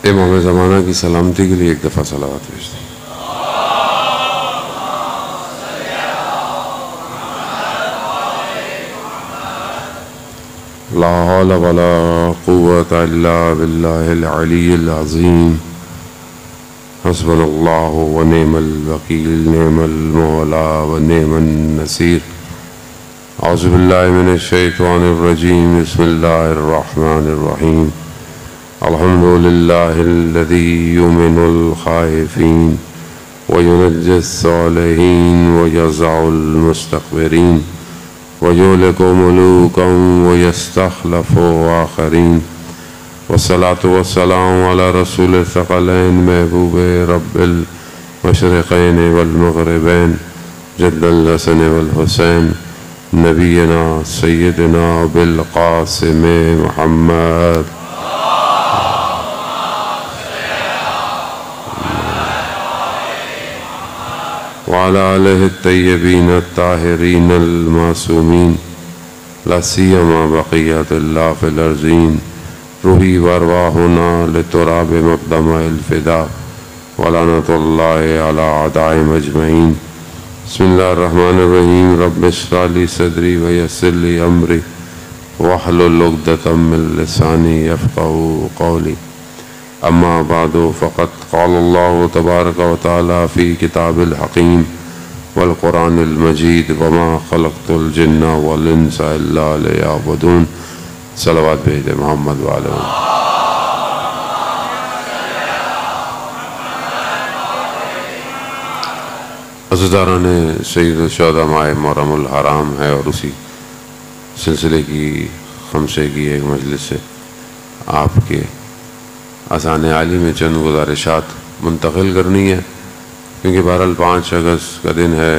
امام زمانہ کی سلامتی کے لیے ایک دفعہ صلوات پیش دیں۔ لا حول ولا قوة الا باللہ العلی العظیم حسبنا اللہ ونعم الوکیل نعم المولا ونعم النصیر۔ اعوذ باللہ من الشیطان الرجیم بسم اللہ الرحمن الرحیم۔ الحمد للہ الذی یؤمن الخائفین وینجی الصالحین ویزع المستکبرین وَيُهْلِكُ مُلُوكًا وَيَسْتَخْلَفُ آخَرِينَ والصلاة والسلام على رسول الثقلين محبوب رب المشرقين والمغربين جد الحسن والحسين نبينا سيدنا بالقاسم محمد وعلى آله الطيبين الطاهرين المعصومين لا سيما بقية الله في الأرضين روحي وأرواحنا لتراب مقدمة الفداء ولعنة الله على أعدائهم أجمعين۔ بسم الله الرحمن الرحيم رب اشرح لي صدري ويسر لي أمري واحلل عقدة من لساني يفقهوا قولي۔ اما بعد فقد قال الله تبارک وتعالى في كتاب الحكيم والقرآن المجيد وما خلقت الجن والانس الا ليعبدون۔ صلوات بھیجے محمد وعلى عزیزان سید الشہداء ماہ محرم الحرام ہے اور اسی سلسلے کی خمسے کی ایک مجلس سے آپ کے اذان عالی میں چند گزارشات منتقل کرنی ہے، کیونکہ بہرحال 5 اگست کا دن ہے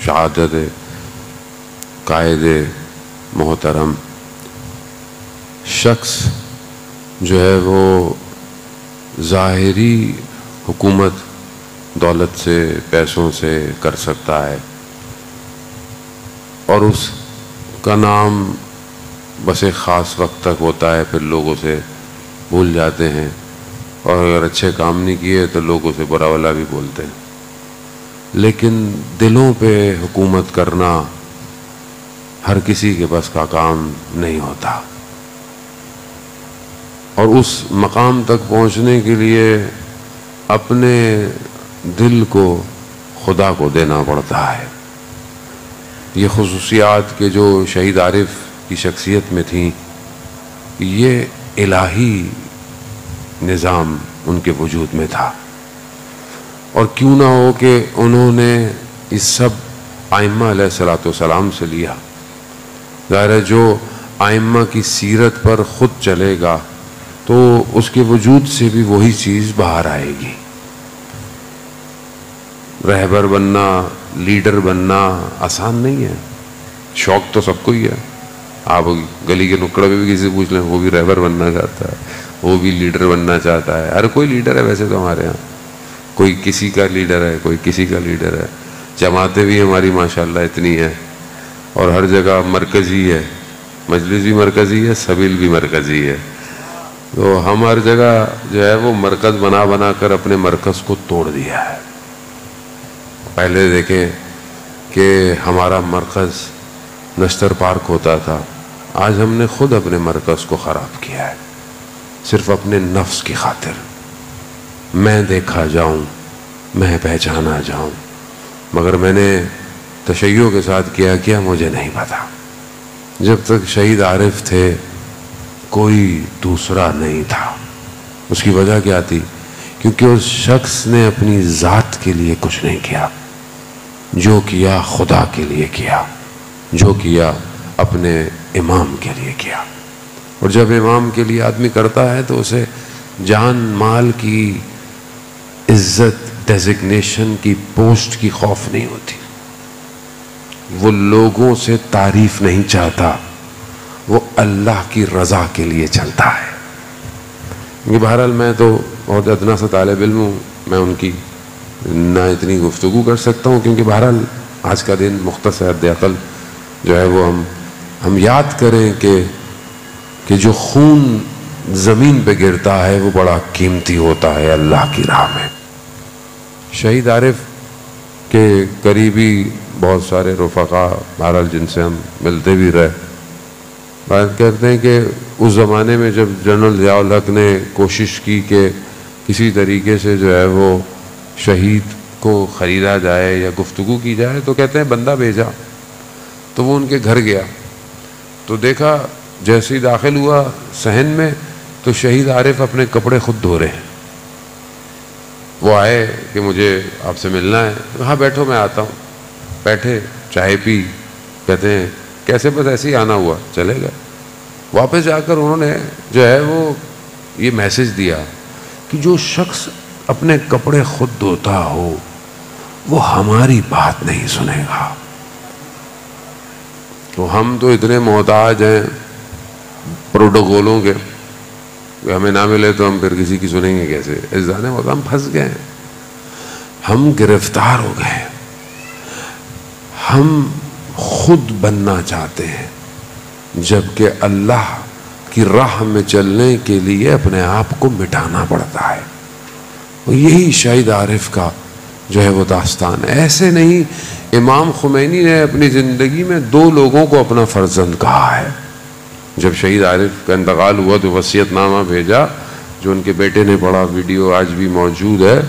شہادت قائد محترم شخص جو ہے وہ ظاہری حکومت دولت سے پیسوں سے کر سکتا ہے اور اس کا نام بس ایک خاص وقت تک ہوتا ہے، پھر لوگوں سے بھول جاتے ہیں، اور اگر اچھے کام نہیں کیے تو لوگ اسے برا والا بھی بولتے ہیں۔ لیکن دلوں پہ حکومت کرنا ہر کسی کے بس کا کام نہیں ہوتا، اور اس مقام تک پہنچنے کے لیے اپنے دل کو خدا کو دینا پڑتا ہے۔ یہ خصوصیات کے جو شہید عارف کی شخصیت میں تھیں، یہ الہی نظام ان کے وجود میں تھا، اور کیوں نہ ہو کہ انہوں نے اس سب ائمہ علیہ السلام سے لیا۔ ظاہر ہے جو ائمہ کی سیرت پر خود چلے گا تو اس کے وجود سے بھی وہی چیز باہر آئے گی۔ رہبر بننا، لیڈر بننا آسان نہیں ہے، شوق تو سب کو ہی ہے۔ آپ گلی کے نکڑ پہ بھی کسی سے پوچھ لیں، وہ بھی رہبر بننا چاہتا ہے، وہ بھی لیڈر بننا چاہتا ہے۔ ہر کوئی لیڈر ہے ویسے تو ہمارے ہاں، کوئی کسی کا لیڈر ہے، کوئی کسی کا لیڈر ہے۔ جماعتیں بھی ہماری ماشاءاللہ اتنی ہیں، اور ہر جگہ مرکزی ہے، مجلس بھی مرکزی ہے، سبیل بھی مرکزی ہے۔ تو ہم ہر جگہ جو ہے وہ مرکز بنا بنا کر اپنے مرکز کو توڑ دیا ہے۔ پہلے دیکھیں کہ ہمارا مرکز نشتر پارک ہوتا تھا، آج ہم نے خود اپنے مرکز کو خراب کیا ہے، صرف اپنے نفس کی خاطر۔ میں دیکھا جاؤں، میں پہچانا جاؤں، مگر میں نے تشیع کے ساتھ کیا مجھے نہیں پتا۔ جب تک شہید عارف تھے کوئی دوسرا نہیں تھا۔ اس کی وجہ کیا تھی؟ کیونکہ اس شخص نے اپنی ذات کے لیے کچھ نہیں کیا، جو کیا خدا کے لیے کیا، جو کیا اپنے امام کے لیے کیا۔ اور جب امام کے لیے آدمی کرتا ہے تو اسے جان مال کی عزت، ڈیزگنیشن کی، پوسٹ کی خوف نہیں ہوتی۔ وہ لوگوں سے تعریف نہیں چاہتا، وہ اللہ کی رضا کے لیے چلتا ہے۔ کیونکہ بہرحال میں تو بہت ادنا سا طالب علم ہوں، میں ان کی نہ اتنی گفتگو کر سکتا ہوں، کیونکہ بہرحال آج کا دن مختصر حد عقل جو ہے وہ ہم یاد کریں کہ جو خون زمین پہ گرتا ہے وہ بڑا قیمتی ہوتا ہے اللہ کی راہ میں۔ شہید عارف کے قریبی بہت سارے رفقا بہرحال جن سے ہم ملتے بھی رہے، بات کرتے ہیں کہ اس زمانے میں جب جنرل ضیاء الحق نے کوشش کی کہ کسی طریقے سے جو ہے وہ شہید کو خریدا جائے یا گفتگو کی جائے، تو کہتے ہیں بندہ بھیجا، تو وہ ان کے گھر گیا تو دیکھا جیسے ہی داخل ہوا صحن میں تو شہید عارف اپنے کپڑے خود دھو رہے ہیں۔ وہ آئے کہ مجھے آپ سے ملنا ہے، کہا بیٹھو میں آتا ہوں، بیٹھے چائے پی، کہتے ہیں کیسے بس ایسے ہی آنا ہوا، چلے گئے۔ واپس جا کر انہوں نے جو ہے وہ یہ میسج دیا کہ جو شخص اپنے کپڑے خود دھوتا ہو وہ ہماری بات نہیں سنے گا۔ تو ہم تو اتنے محتاج ہیں پروٹوکولوں کے کہ ہمیں نہ ملے تو ہم پھر کسی کی سنیں گے کیسے؟ عزیزان محترم ہم پھنس گئے ہیں، ہم گرفتار ہو گئے، ہم خود بننا چاہتے ہیں جبکہ اللہ کی راہ میں چلنے کے لیے اپنے آپ کو مٹانا پڑتا ہے۔ اور یہی شہید عارف کا جو ہے وہ داستان ہے۔ ایسے نہیں، امام خمینی نے اپنی زندگی میں 2 لوگوں کو اپنا فرزند کہا ہے۔ جب شہید عارف کا انتقال ہوا تو وصیت نامہ بھیجا جو ان کے بیٹے نے پڑھا، ویڈیو آج بھی موجود ہے،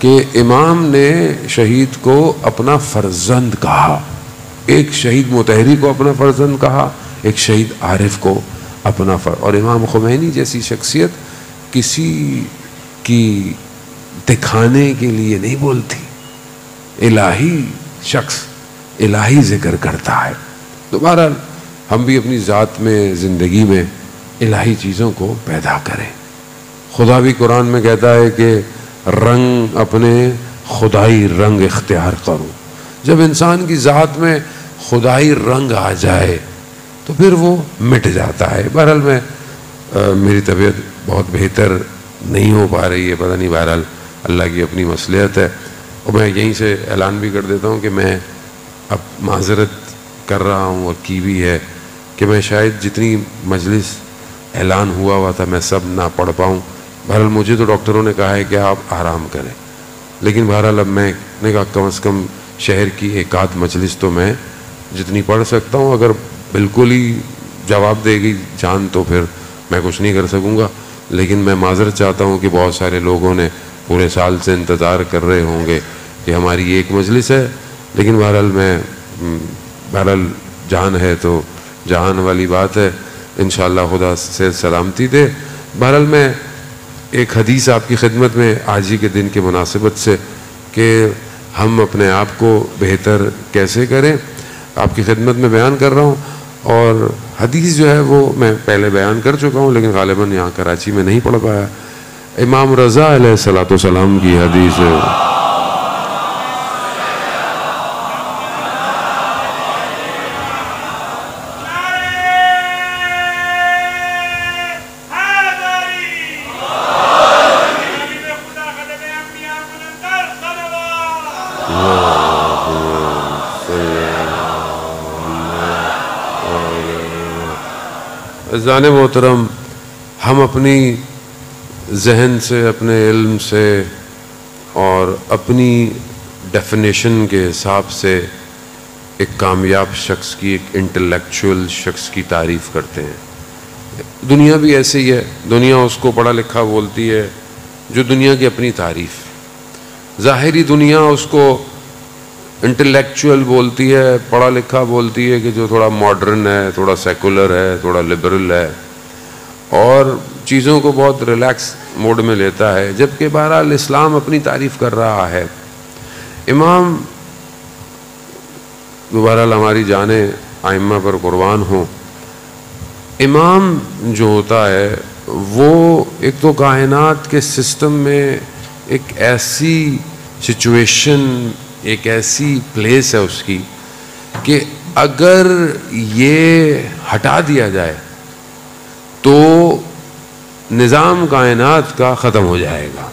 کہ امام نے شہید کو اپنا فرزند کہا، ایک شہید متحری کو اپنا فرزند کہا، ایک شہید عارف کو اپنا اور امام خمینی جیسی شخصیت کسی کی دکھانے کے لیے نہیں بولتی، الہی شخص الہی ذکر کرتا ہے۔ تو بہرحال ہم بھی اپنی ذات میں زندگی میں الہی چیزوں کو پیدا کریں۔ خدا بھی قرآن میں کہتا ہے کہ رنگ اپنے خدائی رنگ اختیار کرو۔ جب انسان کی ذات میں خدائی رنگ آ جائے تو پھر وہ مٹ جاتا ہے۔ بہرحال میری طبیعت بہت بہتر نہیں ہو پا رہی ہے، پتہ نہیں، بہرحال اللہ کی اپنی مصلحت ہے۔ اور میں یہیں سے اعلان بھی کر دیتا ہوں کہ میں اب معذرت کر رہا ہوں اور کی بھی ہے کہ میں شاید جتنی مجلس اعلان ہوا تھا میں سب نہ پڑھ پاؤں۔ بہرحال مجھے تو ڈاکٹروں نے کہا ہے کہ آپ آرام کریں، لیکن بہرحال اب میں نے کہا کم از کم شہر کی 1 مجلس تو میں جتنی پڑھ سکتا ہوں، اگر بالکل ہی جواب دے گی جان تو پھر میں کچھ نہیں کر سکوں گا۔ لیکن میں معذرت چاہتا ہوں کہ بہت سارے لوگوں نے پورے سال سے انتظار کر رہے ہوں گے کہ ہماری 1 مجلس ہے، لیکن بہرحال جان ہے تو جہان والی بات ہے، انشاءاللہ خدا سے سلامتی دے۔ بہرحال میں ایک حدیث آپ کی خدمت میں آج ہی کے دن کی مناسبت سے کہ ہم اپنے آپ کو بہتر کیسے کریں آپ کی خدمت میں بیان کر رہا ہوں، اور حدیث جو ہے وہ میں پہلے بیان کر چکا ہوں لیکن غالباً یہاں کراچی میں نہیں پڑھ پایا۔ امام رضا علیہ السلام کی حدیث ہے۔ عزیزان محترم، ہم اپنی ذہن سے، اپنے علم سے اور اپنی ڈیفینیشن کے حساب سے ایک کامیاب شخص کی، ایک انٹلیکچوئل شخص کی تعریف کرتے ہیں۔ دنیا بھی ایسے ہی ہے، دنیا اس کو پڑھا لکھا بولتی ہے جو دنیا کی اپنی تعریف، ظاہری دنیا اس کو انٹلیکچوئل بولتی ہے، پڑھا لکھا بولتی ہے کہ جو تھوڑا ماڈرن ہے، تھوڑا سیکولر ہے، تھوڑا لبرل ہے اور چیزوں کو بہت ریلیکس موڈ میں لیتا ہے، جبکہ بہرحال اسلام اپنی تعریف کر رہا ہے۔ امام بہرحال ہماری جانیں ائمہ پر قربان ہوں، امام جو ہوتا ہے وہ ایک تو کائنات کے سسٹم میں ایک ایسی سچویشن، ایک ایسی پلیس ہے اس کی کہ اگر یہ ہٹا دیا جائے تو نظام کائنات کا ختم ہو جائے گا۔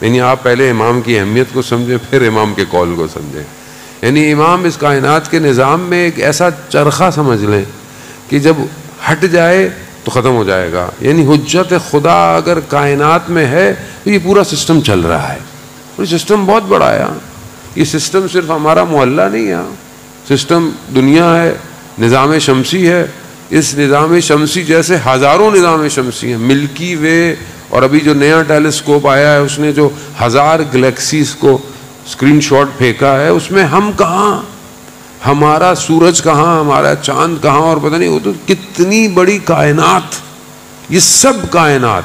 یعنی آپ پہلے امام کی اہمیت کو سمجھیں، پھر امام کے قول کو سمجھیں۔ یعنی امام اس کائنات کے نظام میں ایک ایسا چرخہ سمجھ لیں کہ جب ہٹ جائے تو ختم ہو جائے گا. یعنی حجت خدا اگر کائنات میں ہے تو یہ پورا سسٹم چل رہا ہے. یہ سسٹم بہت بڑا ہے. یہ سسٹم صرف ہمارا محلہ نہیں ہے, سسٹم دنیا ہے, نظام شمسی ہے. اس نظام شمسی جیسے ہزاروں نظام شمسی ہیں, ملکی وے, اور ابھی جو نیا ٹیلیسکوپ آیا ہے اس نے جو 1000 گلیکسیز کو اسکرین شاٹ پھینکا ہے, اس میں ہم کہاں, ہمارا سورج کہاں, ہمارا چاند کہاں, اور پتہ نہیں وہ تو کتنی بڑی کائنات, یہ سب کائنات.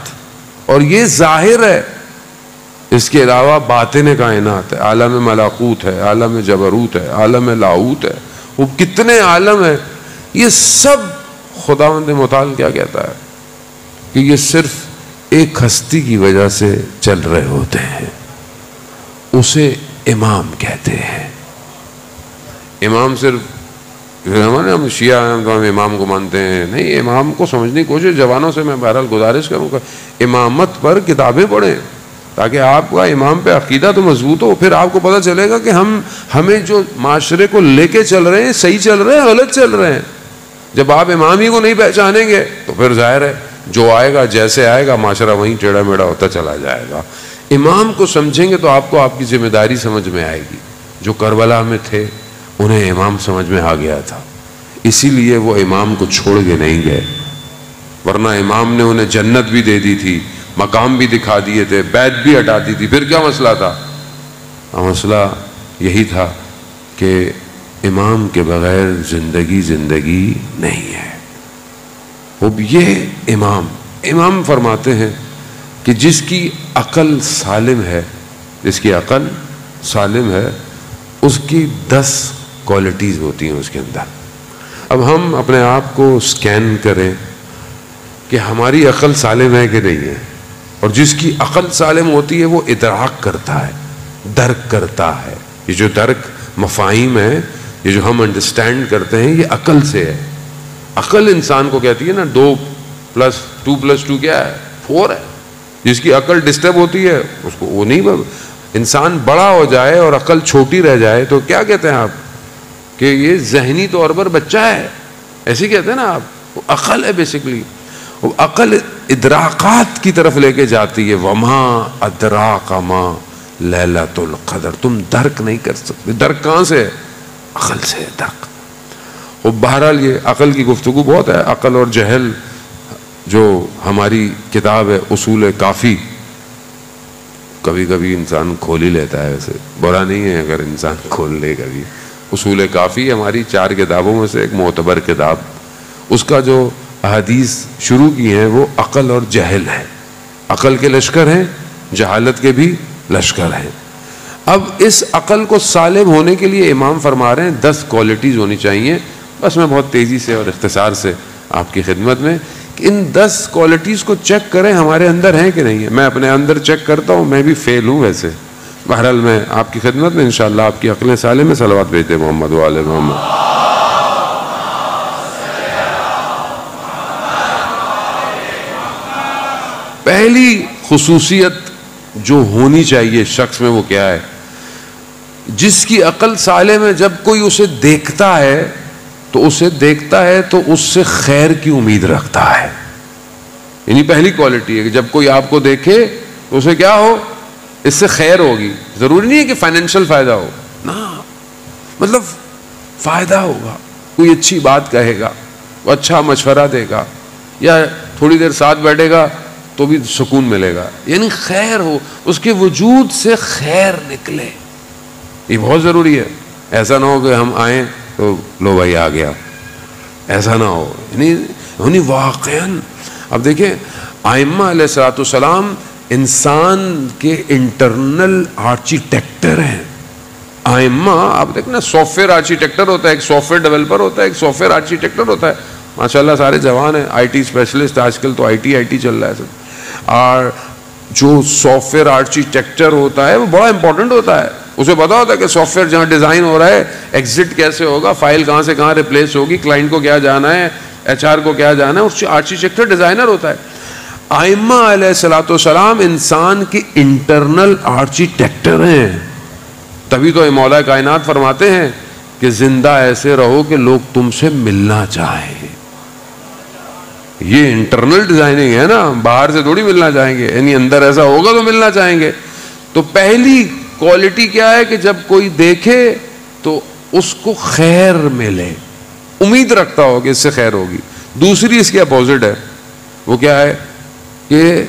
اور یہ ظاہر ہے, اس کے علاوہ باطن کائنات ہے, عالم ملکوت ہے, عالم جبروت ہے, عالم لاہوت ہے, وہ کتنے عالم ہیں. یہ سب خداوند متعال کیا کہتا ہے کہ یہ صرف ایک ہستی کی وجہ سے چل رہے ہوتے ہیں, اسے امام کہتے ہیں. امام صرف ہم شیعہ ہیں تو ہم امام کو مانتے ہیں, نہیں, امام کو سمجھنے کی کوشش جوانوں سے میں بہرحال گزارش کروں گا, امامت پر کتابیں پڑھیں تاکہ آپ کا امام پہ عقیدہ تو مضبوط ہو. پھر آپ کو پتہ چلے گا کہ ہمیں جو معاشرے کو لے کے چل رہے ہیں صحیح چل رہے ہیں غلط چل رہے ہیں. جب آپ امام ہی کو نہیں پہچانیں گے تو پھر ظاہر ہے جو آئے گا جیسے آئے گا معاشرہ وہیں ٹیڑھا میڑھا ہوتا چلا جائے گا. امام کو سمجھیں گے تو آپ کو آپ کی ذمہ داری سمجھ میں آئے گی. جو کربلا میں تھے انہیں امام سمجھ میں آ گیا تھا, اسی لیے وہ امام کو چھوڑ کے نہیں گئے, ورنہ امام نے انہیں جنت بھی دے دی تھی, مقام بھی دکھا دیے تھے, بیعت بھی ہٹا دی تھی. پھر کیا مسئلہ تھا؟ مسئلہ یہی تھا کہ امام کے بغیر زندگی نہیں ہے. اب یہ امام فرماتے ہیں کہ جس کی عقل سالم ہے, اس کی 10 کوالٹیز ہوتی ہیں اس کے اندر. اب ہم اپنے آپ کو سکین کریں کہ ہماری عقل سالم ہے کہ نہیں ہے. اور جس کی عقل سالم ہوتی ہے وہ ادراک کرتا ہے, درک کرتا ہے. یہ جو درک مفاہیم ہے, یہ جو ہم انڈرسٹینڈ کرتے ہیں, یہ عقل سے ہے. عقل انسان کو کہتی ہے نا 2+2 کیا ہے 4 ہے. جس کی عقل ڈسٹرب ہوتی ہے اس کو وہ نہیں, انسان بڑا ہو جائے اور عقل چھوٹی رہ جائے تو کیا کہتے ہیں آپ کہ یہ ذہنی طور پر بچہ ہے, ایسے کہتے ہیں نا آپ. وہ عقل ہے بیسیکلی. وہ عقل ادراکات کی طرف لے کے جاتی ہے. وما ادراک ما لیلۃ القدر. تم درک نہیں کر سکتے. درک کہاں سے ہے؟ عقل سے درک. وہ بہرحال یہ عقل کی گفتگو بہت ہے. عقل اور جہل جو ہماری کتاب ہے اصول کافی, کبھی کبھی انسان کھول ہی لیتا ہے, ویسے برا نہیں ہے اگر انسان کھول لے کبھی. اصول کافی ہماری 4 کتابوں میں سے ایک معتبر کتاب. اس کا جو احادیث شروع کی ہیں وہ عقل اور جہل ہے. عقل کے لشکر ہیں, جہالت کے بھی لشکر ہیں. اب اس عقل کو سالم ہونے کے لیے امام فرما رہے ہیں 10 کوالٹیز ہونی چاہیے. بس میں بہت تیزی سے اور اختصار سے آپ کی خدمت میں کہ ان 10 کوالٹیز کو چیک کریں ہمارے اندر ہیں کہ نہیں ہے. میں اپنے اندر چیک کرتا ہوں, میں بھی فیل ہوں ویسے. بہرحال میں آپ کی خدمت میں انشاءاللہ آپ کی عقلیں سالم میں صلوات بھیجتے محمد و آل محمد. پہلی خصوصیت جو ہونی چاہیے شخص میں وہ کیا ہے؟ جس کی عقل سالم ہے جب کوئی اسے دیکھتا ہے تو اس سے خیر کی امید رکھتا ہے. یعنی پہلی کوالٹی ہے کہ جب کوئی آپ کو دیکھے تو اسے کیا ہو, اس سے خیر ہوگی. ضروری نہیں ہے کہ فائنینشیل فائدہ ہو, نا, مطلب فائدہ ہوگا. کوئی اچھی بات کہے گا, وہ اچھا مشورہ دے گا, یا تھوڑی دیر ساتھ بیٹھے گا تو بھی سکون ملے گا. یعنی خیر ہو, اس کے وجود سے خیر نکلے, یہ بہت ضروری ہے. ایسا نہ ہو کہ ہم آئیں تو لو بھائی آ گیا, ایسا نہ ہو. یعنی واقعاً اب دیکھیں ائمہ علیہ الصلوۃ والسلام انسان کے انٹرنل آرکیٹیکٹر ہیں. ائمہ آپ دیکھنا سافٹ ویئر آرکیٹیکٹر ہوتا ہے, ایک سافٹ ویئر ڈیولپر ہوتا ہے, ایک سافٹ ویئر آرکیٹیکٹر ہوتا ہے. ماشاءاللہ سارے جوان ہیں, آئی ٹی اسپیشلسٹ, آج کل تو آئی ٹی چل رہا ہے سب. اور جو سافٹ ویئر آرکیٹیکچر ہوتا ہے وہ بڑا امپورٹنٹ ہوتا ہے. اسے پتا ہوتا ہے کہ سافٹ ویئر جہاں ڈیزائن ہو رہا ہے ایگزٹ کیسے ہوگا, فائل کہاں سے کہاں ریپلیس ہوگی, کلائنٹ کو کیا جانا ہے, HR کو کیا جانا ہے. اس آرکیٹیکچر ڈیزائنر ہوتا ہے. ائمہ علیہ الصلوۃ والسلام انسان کی انٹرنل آرکیٹیکٹر ہیں. تبھی تو مولا کائنات فرماتے ہیں کہ زندہ ایسے رہو کہ لوگ تم سے ملنا چاہیں. یہ انٹرنل ڈیزائننگ ہے نا, باہر سے تھوڑی ملنا چاہیں گے, یعنی اندر ایسا ہوگا تو ملنا چاہیں گے. تو پہلی کوالٹی کیا ہے کہ جب کوئی دیکھے تو اس کو خیر ملے, امید رکھتا ہو کہ اس سے خیر ہوگی. دوسری اس کے اپوزٹ ہے, وہ کیا ہے کہ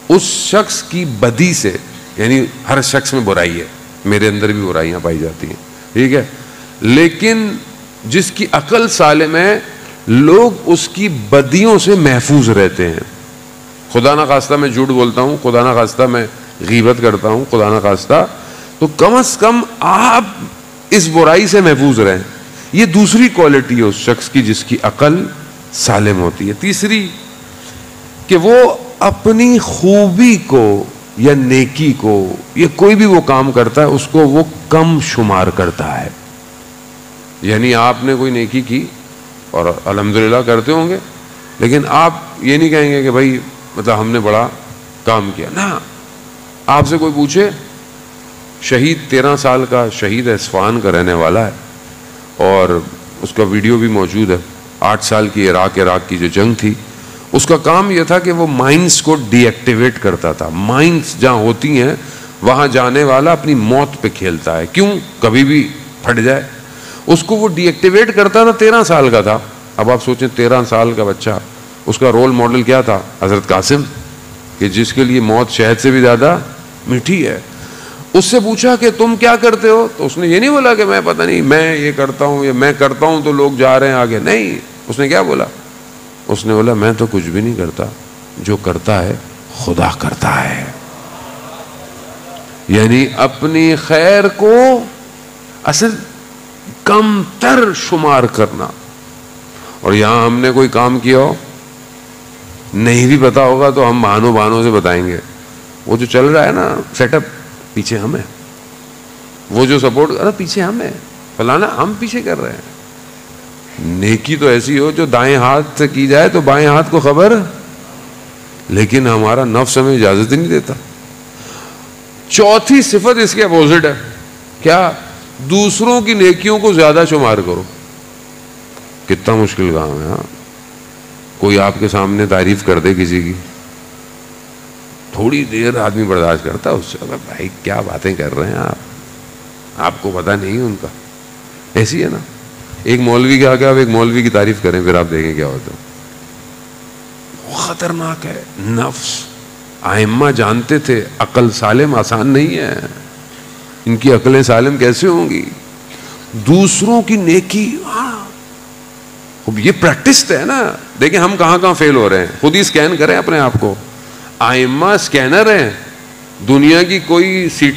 اس شخص کی بدی سے, یعنی ہر شخص میں برائی ہے, میرے اندر بھی برائیاں پائی جاتی ہیں, ٹھیک ہے, لیکن جس کی عقل سالم ہے لوگ اس کی بدیوں سے محفوظ رہتے ہیں. خدا نہ خواستہ میں جھوٹ بولتا ہوں, خدا نہ خواستہ میں غیبت کرتا ہوں, خدا نہ خواستہ, تو کم از کم آپ اس برائی سے محفوظ رہیں. یہ دوسری کوالٹی ہے اس شخص کی جس کی عقل سالم ہوتی ہے. تیسری کہ وہ اپنی خوبی کو یا نیکی کو یا کوئی بھی وہ کام کرتا ہے اس کو وہ کم شمار کرتا ہے. یعنی آپ نے کوئی نیکی کی اور الحمدللہ کرتے ہوں گے, لیکن آپ یہ نہیں کہیں گے کہ بھائی مطلب ہم نے بڑا کام کیا. نہ, آپ سے کوئی پوچھے, شہید 13 سال کا شہید ہے, اصفہان کا رہنے والا ہے, اور اس کا ویڈیو بھی موجود ہے. 8 سال کی عراق کی جو جنگ تھی, اس کا کام یہ تھا کہ وہ مائنز کو ڈی ایکٹیویٹ کرتا تھا. مائنز جہاں ہوتی ہیں وہاں جانے والا اپنی موت پہ کھیلتا ہے, کیوں, کبھی بھی پھٹ جائے. اس کو وہ ڈی ایکٹیویٹ کرتا تھا, 13 سال کا تھا. اب آپ سوچیں 13 سال کا بچہ, اس کا رول ماڈل کیا تھا؟ حضرت قاسم, کہ جس کے لیے موت شہد سے بھی زیادہ میٹھی ہے. اس سے پوچھا کہ تم کیا کرتے ہو, تو اس نے یہ نہیں بولا کہ میں پتہ نہیں میں یہ کرتا ہوں یا میں کرتا ہوں تو لوگ جا رہے ہیں آگے. نہیں, اس نے کیا بولا؟ اس نے بولا میں تو کچھ بھی نہیں کرتا, جو کرتا ہے خدا کرتا ہے. یعنی اپنی خیر کو اصل کم تر شمار کرنا. اور یہاں ہم نے کوئی کام کیا ہو, نہیں بھی پتا ہوگا تو ہم بہانوں سے بتائیں گے. وہ جو چل رہا ہے نا سیٹ اپ, پیچھے ہم ہیں. وہ جو سپورٹ کر رہا پیچھے ہم ہیں, فلانا ہم پیچھے کر رہے ہیں. نیکی تو ایسی ہو جو دائیں ہاتھ سے کی جائے تو بائیں ہاتھ کو خبر, لیکن ہمارا نفس ہمیں اجازت ہی نہیں دیتا. چوتھی صفت اس کے اپوزٹ ہے, کیا؟ دوسروں کی نیکیوں کو زیادہ شمار کرو. کتنا مشکل کام ہے. ہاں, کوئی آپ کے سامنے تعریف کر دے کسی کی, تھوڑی دیر آدمی برداشت کرتا ہے, اس سے بھائی کیا باتیں کر رہے ہیں آپ کو پتہ نہیں ان کا. ایسی ہے نا, ایک مولوی کے آگے آپ ایک مولوی کی تعریف کریں, پھر آپ دیکھیں کیا ہوتا ہے. وہ خطرناک ہے. نفس, ائمہ جانتے تھے عقل سالم آسان نہیں ہے. ان کی عقلیں سالم کیسے ہوں گی؟ دوسروں کی نیکی, یہ پریکٹس ہے نا. دیکھیں ہم کہاں فیل ہو رہے ہیں, خود ہی سکین کریں اپنے آپ کو. ائمہ سکینر ہیں. دنیا کی کوئی سی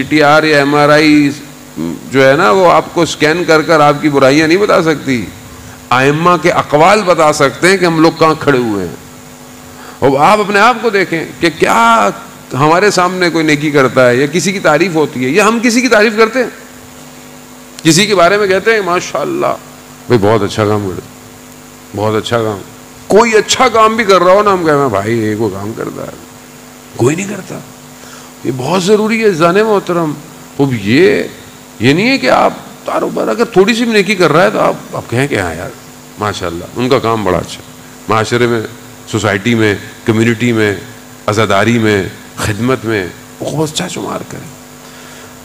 ٹی آر یا ایم آر آئی جو ہے نا, وہ آپ کو سکین کر آپ کی برائیاں نہیں بتا سکتی. ائمہ کے اقوال بتا سکتے ہیں کہ ہم لوگ کہاں کھڑے ہوئے ہیں. اور آپ اپنے آپ کو دیکھیں کہ کیا ہمارے سامنے کوئی نیکی کرتا ہے یا کسی کی تعریف ہوتی ہے, یا ہم کسی کی تعریف کرتے ہیں, کسی کے بارے میں کہتے ہیں ماشاءاللہ بھائی بہت اچھا کام کرتا, بہت اچھا کام. کوئی اچھا کام بھی کر رہا ہو نا, ہم کہتے ہیں بھائی یہ کوئی کام کرتا ہے, کوئی نہیں کرتا. یہ بہت ضروری ہے جانے محترم. اب یہ نہیں ہے کہ آپ کاروبار اگر تھوڑی سی بھی نیکی کر رہا ہے تو آپ کہیں کہ ہاں یار ماشاءاللہ ان کا کام بڑا اچھا. معاشرے میں, سوسائٹی میں, کمیونٹی میں, عزاداری میں, خدمت میں بہت اچھا شمار کریں.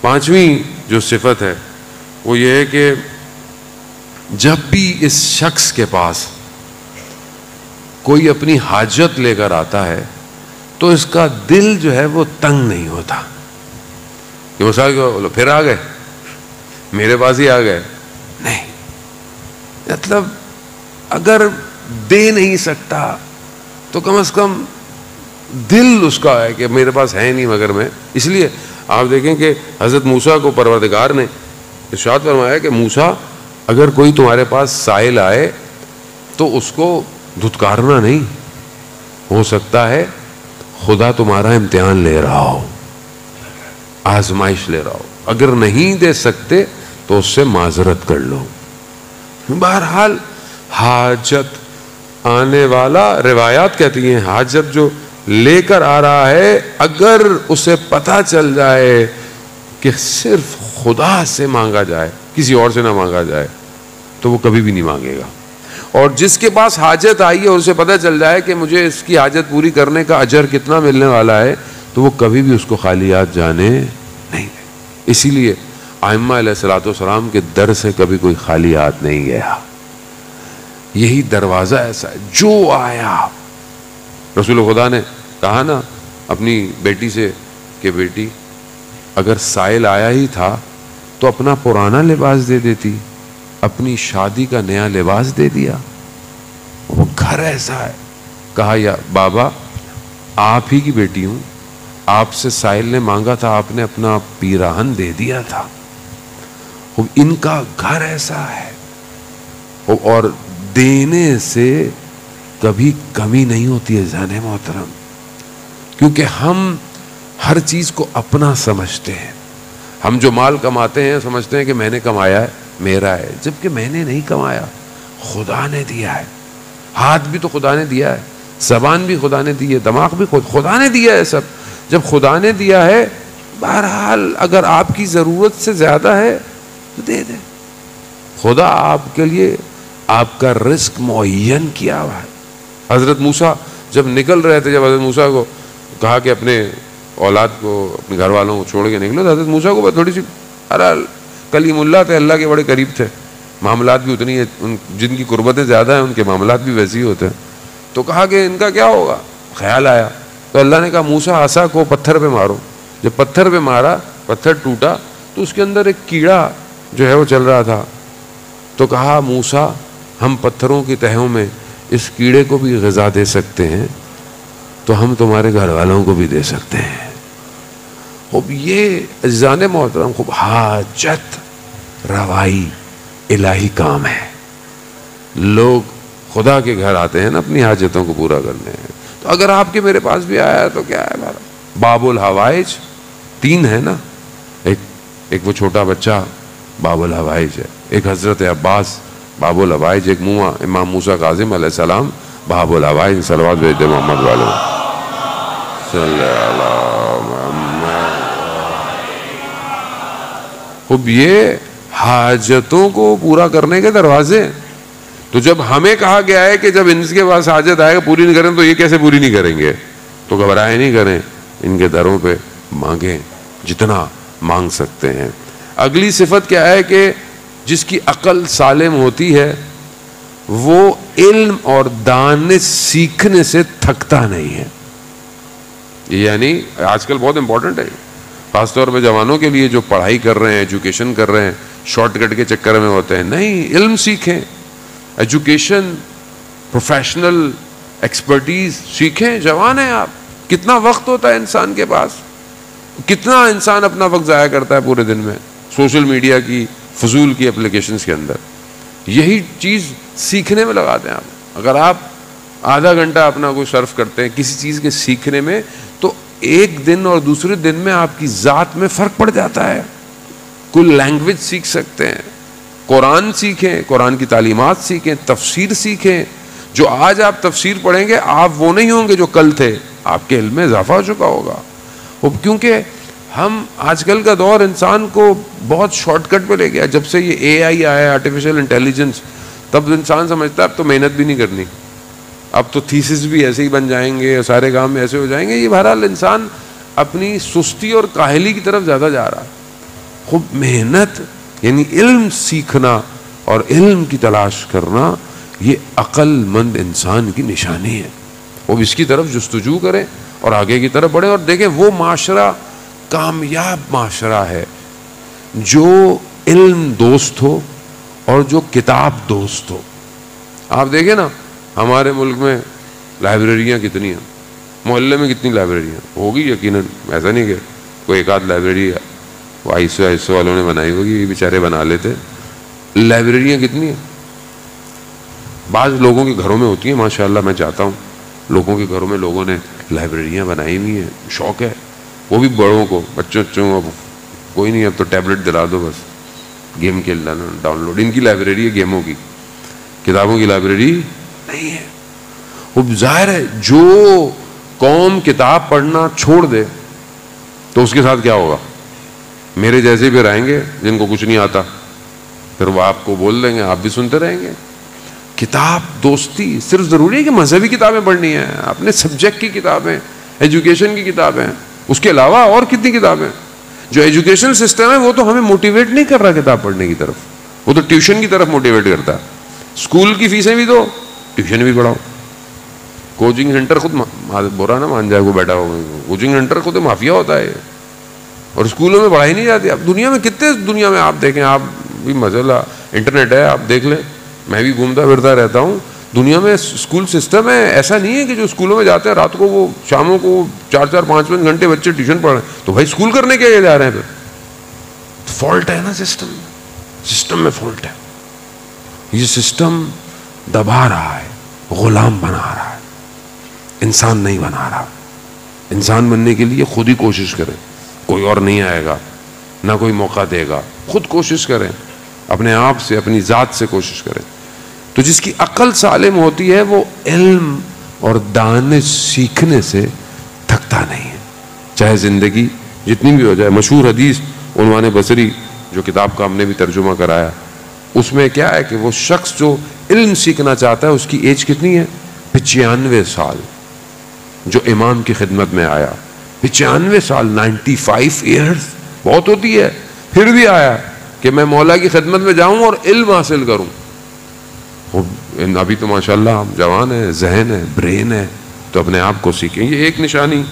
5ویں جو صفت ہے وہ یہ ہے کہ جب بھی اس شخص کے پاس کوئی اپنی حاجت لے کر آتا ہے تو اس کا دل جو ہے وہ تنگ نہیں ہوتا. کہ مثال کہ پھر آ گئے, میرے پاس ہی آ گئے. نہیں, مطلب اگر دے نہیں سکتا تو کم از کم دل اس کا ہے کہ میرے پاس ہے نہیں مگر میں. اس لیے آپ دیکھیں کہ حضرت موسیٰ کو پروردگار نے ارشاد فرمایا کہ موسیٰ اگر کوئی تمہارے پاس سائل آئے تو اس کو دھتکارنا نہیں, ہو سکتا ہے خدا تمہارا امتحان لے رہا ہو, آزمائش لے رہا ہو. اگر نہیں دے سکتے تو اس سے معذرت کر لو. بہرحال حاجت آنے والا, روایات کہتی ہیں حاجت جو لے کر آ رہا ہے اگر اسے پتہ چل جائے کہ صرف خدا سے مانگا جائے, کسی اور سے نہ مانگا جائے, تو وہ کبھی بھی نہیں مانگے گا. اور جس کے پاس حاجت آئی ہے اسے پتہ چل جائے کہ مجھے اس کی حاجت پوری کرنے کا اجر کتنا ملنے والا ہے، تو وہ کبھی بھی اس کو خالی ہاتھ جانے نہیں دے. اسی لیے ائمہ علیہ الصلوۃ والسلام کے در سے کبھی کوئی خالی ہاتھ نہیں گیا. یہی دروازہ ایسا ہے، جو آیا. رسول خدا نے کہا نا اپنی بیٹی سے کہ بیٹی اگر سائل آیا ہی تھا تو اپنا پرانا لباس دے دیتی، اپنی شادی کا نیا لباس دے دیا. وہ گھر ایسا ہے. کہا یا بابا آپ ہی کی بیٹی ہوں، آپ سے سائل نے مانگا تھا، آپ نے اپنا پیراہن دے دیا تھا. ان کا گھر ایسا ہے، اور دینے سے کبھی کمی نہیں ہوتی ہے جانے محترم، کیونکہ ہم ہر چیز کو اپنا سمجھتے ہیں. ہم جو مال کماتے ہیں سمجھتے ہیں کہ میں نے کمایا ہے، میرا ہے، جبکہ میں نے نہیں کمایا، خدا نے دیا ہے. ہاتھ بھی تو خدا نے دیا ہے، زبان بھی خدا نے دی ہے، دماغ بھی خدا نے دیا ہے. سب جب خدا نے دیا ہے، بہرحال اگر آپ کی ضرورت سے زیادہ ہے تو دے دیں. خدا آپ کے لیے آپ کا رزق معین کیا ہوا ہے. حضرت موسیٰ جب نکل رہے تھے، جب حضرت موسیٰ کو کہا کہ اپنے اولاد کو، اپنے گھر والوں کو چھوڑ کے نکلو، تو حضرت موسیٰ کو تھوڑی سی کلیم اللہ تھے، اللہ کے بڑے قریب تھے، معاملات بھی اتنی، جن کی قربتیں زیادہ ہیں ان کے معاملات بھی ویسے ہی ہوتے ہیں. تو کہا کہ ان کا کیا ہوگا. خیال آیا تو اللہ نے کہا موسیٰ عصا کو پتھر پہ مارو. جب پتھر پہ مارا، پتھر ٹوٹا تو اس کے اندر ایک کیڑا جو ہے وہ چل رہا تھا. تو کہا موسیٰ ہم پتھروں کی تہوں میں اس کیڑے کو بھی غذا دے سکتے ہیں تو ہم تمہارے گھر والوں کو بھی دے سکتے ہیں. خوب یہ عزیزان محترم، خوب حاجت روائی الہی کام ہے. لوگ خدا کے گھر آتے ہیں نا اپنی حاجتوں کو پورا کرنے. تو اگر آپ کے میرے پاس بھی آیا ہے تو کیا ہے ہمارا باب الحوائج 3 ہے نا. ایک وہ چھوٹا بچہ باب الحوائج ہے، ایک حضرت عباس باب الحوائج، ایک امام موسیٰ کاظم علیہ السلام باب الحوائج. صلوات بھیج دے محمد والوں صلی اللہ محمد. خوب یہ حاجتوں کو پورا کرنے کے دروازے. تو جب ہمیں کہا گیا ہے کہ جب ان کے پاس حاجت آئے گا پوری نہیں کریں تو یہ کیسے پوری نہیں کریں گے، تو گھبرائے نہیں کریں، ان کے دروں پہ مانگیں جتنا مانگ سکتے ہیں. اگلی صفت کیا ہے کہ جس کی عقل سالم ہوتی ہے وہ علم اور دانش سیکھنے سے تھکتا نہیں ہے. یعنی آج کل بہت امپورٹنٹ ہے، خاص طور پہ جوانوں کے لیے جو پڑھائی کر رہے ہیں، ایجوکیشن کر رہے ہیں، شارٹ کٹ کے چکر میں ہوتے ہیں. نہیں، علم سیکھیں، ایجوکیشن، پروفیشنل ایکسپرٹیز سیکھیں. جوان ہیں آپ، کتنا وقت ہوتا ہے انسان کے پاس، کتنا انسان اپنا وقت ضائع کرتا ہے پورے دن میں سوشل میڈیا کی فضول کی اپلیکیشنز کے اندر. یہی چیز سیکھنے میں لگا دیں آپ. اگر آپ آدھا گھنٹہ اپنا کوئی صرف کرتے ہیں کسی چیز کے سیکھنے میں، تو ایک دن اور دوسرے دن میں آپ کی ذات میں فرق پڑ جاتا ہے. کوئی لینگویج سیکھ سکتے ہیں، قرآن سیکھیں، قرآن کی تعلیمات سیکھیں، تفسیر سیکھیں. جو آج آپ تفسیر پڑھیں گے آپ وہ نہیں ہوں گے جو کل تھے، آپ کے علم میں اضافہ ہو چکا ہوگا. کیونکہ ہم آج کل کا دور انسان کو بہت شارٹ کٹ پہ لے گیا. جب سے یہ اے آئی آیا، آرٹیفیشل انٹیلیجنس، تب انسان سمجھتا ہے اب تو محنت بھی نہیں کرنی، اب تو تھیسس بھی ایسے ہی بن جائیں گے، سارے کام ایسے ہو جائیں گے. یہ بہرحال انسان اپنی سستی اور کاہلی کی طرف زیادہ جا رہا ہے. خوب محنت یعنی علم سیکھنا اور علم کی تلاش کرنا، یہ عقل مند انسان کی نشانی ہے. وہ اس کی طرف جستجو کریں اور آگے کی طرف بڑھیں. اور دیکھیں وہ معاشرہ کامیاب معاشرہ ہے جو علم دوست ہو اور جو کتاب دوست ہو. آپ دیکھیں نا ہمارے ملک میں لائبریریاں کتنی ہیں، محلے میں کتنی لائبریریاں ہوگی یقیناً. ایسا نہیں کہ کوئی ایک آدھ لائبریری وہ آئیسو والوں نے بنائی ہوگی، یہ بیچارے بنا لیتے. لائبریریاں کتنی ہیں. بعض لوگوں کے گھروں میں ہوتی ہیں، ماشاءاللہ میں جاتا ہوں لوگوں کے گھروں میں لوگوں نے لائبریریاں بنائی ہوئی ہیں. شوق ہے وہ بھی بڑوں کو، بچوں اب کوئی نہیں، اب تو ٹیبلٹ دلا دو بس، گیم کھیل لانا ڈاؤن لوڈ. ان کی لائبریری ہے گیموں کی، کتابوں کی لائبریری نہیں ہے. وہ ظاہر ہے جو قوم کتاب پڑھنا چھوڑ دے تو اس کے ساتھ کیا ہوگا. میرے جیسے بھی رہیں گے جن کو کچھ نہیں آتا، پھر وہ آپ کو بول دیں گے، آپ بھی سنتے رہیں گے. کتاب دوستی صرف ضروری ہے کہ مذہبی کتابیں پڑھنی ہیں، اپنے سبجیکٹ کی کتابیں، ایجوکیشن کی کتابیں، اس کے علاوہ اور کتنی کتابیں. جو ایجوکیشن سسٹم ہے وہ تو ہمیں موٹیویٹ نہیں کر رہا کتاب پڑھنے کی طرف، وہ تو ٹیوشن کی طرف موٹیویٹ کرتا ہے. اسکول کی فیسیں بھی دو، ٹیوشن بھی پڑھاؤ. کوچنگ سینٹر خود برا نہ مان جائے وہ بیٹھا ہو، کوچنگ سینٹر خود مافیا ہوتا ہے اور اسکولوں میں پڑھائی نہیں جاتی. اب دنیا میں کتنے، دنیا میں آپ دیکھیں، آپ بھی مسئلہ انٹرنیٹ ہے، آپ دیکھ لیں، میں بھی گھومتا پھرتا رہتا ہوں. دنیا میں اسکول سسٹم ہے، ایسا نہیں ہے کہ جو اسکولوں میں جاتے ہیں رات کو وہ شاموں کو 4-4 5-5 گھنٹے بچے ٹیوشن پڑھ رہے ہیں، تو بھائی اسکول کرنے کے جا رہے ہیں. پھر فالٹ ہے نا سسٹم میں فالٹ ہے. یہ سسٹم دبا رہا ہے، غلام بنا رہا ہے، انسان نہیں بنا رہا. انسان بننے کے لیے خود ہی کوشش کریں، کوئی اور نہیں آئے گا، نہ کوئی موقع دے گا. خود کوشش کریں، اپنے آپ سے، اپنی ذات سے کوشش کریں. تو جس کی عقل سالم ہوتی ہے وہ علم اور دانش سیکھنے سے تھکتا نہیں ہے، چاہے زندگی جتنی بھی ہو جائے. مشہور حدیث عنوان بصری جو کتاب کا ہم نے بھی ترجمہ کرایا، اس میں کیا ہے کہ وہ شخص جو علم سیکھنا چاہتا ہے اس کی ایج کتنی ہے؟ 95 سال. جو امام کی خدمت میں آیا 95 سال، 95 ایئرز بہت ہوتی ہے، پھر بھی آیا کہ میں مولا کی خدمت میں جاؤں اور علم حاصل کروں. ابھی تو ماشاءاللہ جوان ہے، ذہن ہے، برین ہے، تو اپنے آپ کو سیکھیں. یہ ایک نشانی.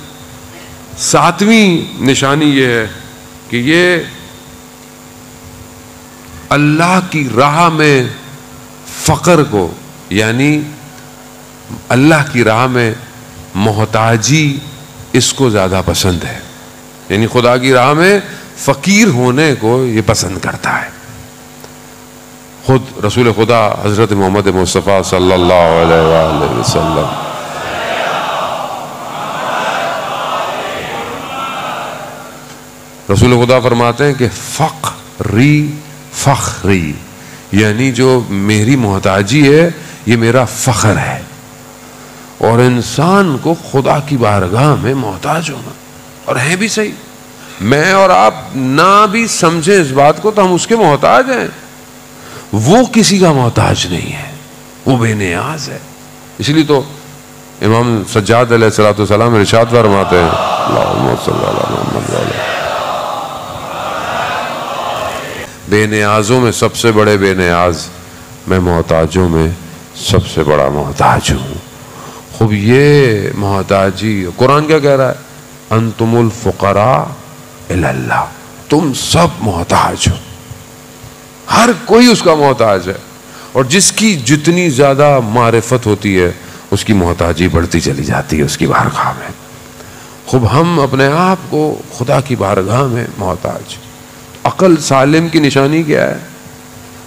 7ویں نشانی یہ ہے کہ یہ اللہ کی راہ میں فقر کو، یعنی اللہ کی راہ میں محتاجی، اس کو زیادہ پسند ہے. یعنی خدا کی راہ میں فقیر ہونے کو یہ پسند کرتا ہے. خود رسول خدا حضرت محمد مصطفیٰ صلی اللہ علیہ وآلہ وسلم رسول خدا فرماتے ہیں کہ فقری فخری، یعنی جو میری محتاجی ہے یہ میرا فخر ہے. اور انسان کو خدا کی بارگاہ میں محتاج ہونا، اور ہے بھی صحیح. میں اور آپ نہ بھی سمجھیں اس بات کو تو ہم اس کے محتاج ہیں. وہ کسی کا محتاج نہیں ہے، وہ بے نیاز ہے. اس لیے تو امام سجاد علیہ الصلوۃ والسلام ارشاد فرماتے ہیں، اللہم صلی علی محمد وعلی. بے نیازوں میں سب سے بڑے بے نیاز، میں محتاجوں میں سب سے بڑا محتاج ہوں. خوب یہ محتاجی، قرآن کیا کہہ رہا ہے؟ انتم الفقراء الی اللہ، تم سب محتاج ہو. ہر کوئی اس کا محتاج ہے، اور جس کی جتنی زیادہ معرفت ہوتی ہے اس کی محتاجی بڑھتی چلی جاتی ہے اس کی بارگاہ میں. خوب ہم اپنے آپ کو خدا کی بارگاہ میں محتاج. عقل سالم کی نشانی کیا ہے؟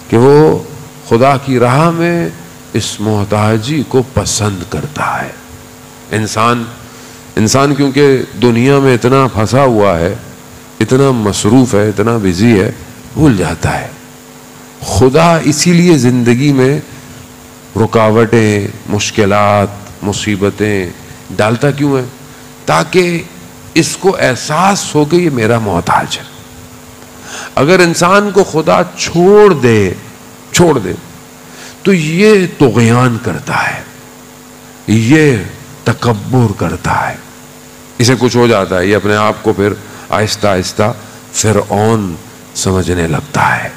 کہ وہ خدا کی راہ میں اس محتاجی کو پسند کرتا ہے. انسان کیونکہ دنیا میں اتنا پھنسا ہوا ہے، اتنا مصروف ہے، اتنا بزی ہے، بھول جاتا ہے خدا. اسی لیے زندگی میں رکاوٹیں، مشکلات، مصیبتیں ڈالتا کیوں ہے؟ تاکہ اس کو احساس ہو کہ یہ میرا محتاج ہے. اگر انسان کو خدا چھوڑ دے تو یہ طغیان کرتا ہے، یہ تکبر کرتا ہے، اسے کچھ ہو جاتا ہے، یہ اپنے آپ کو پھر آہستہ آہستہ فرعون سمجھنے لگتا ہے.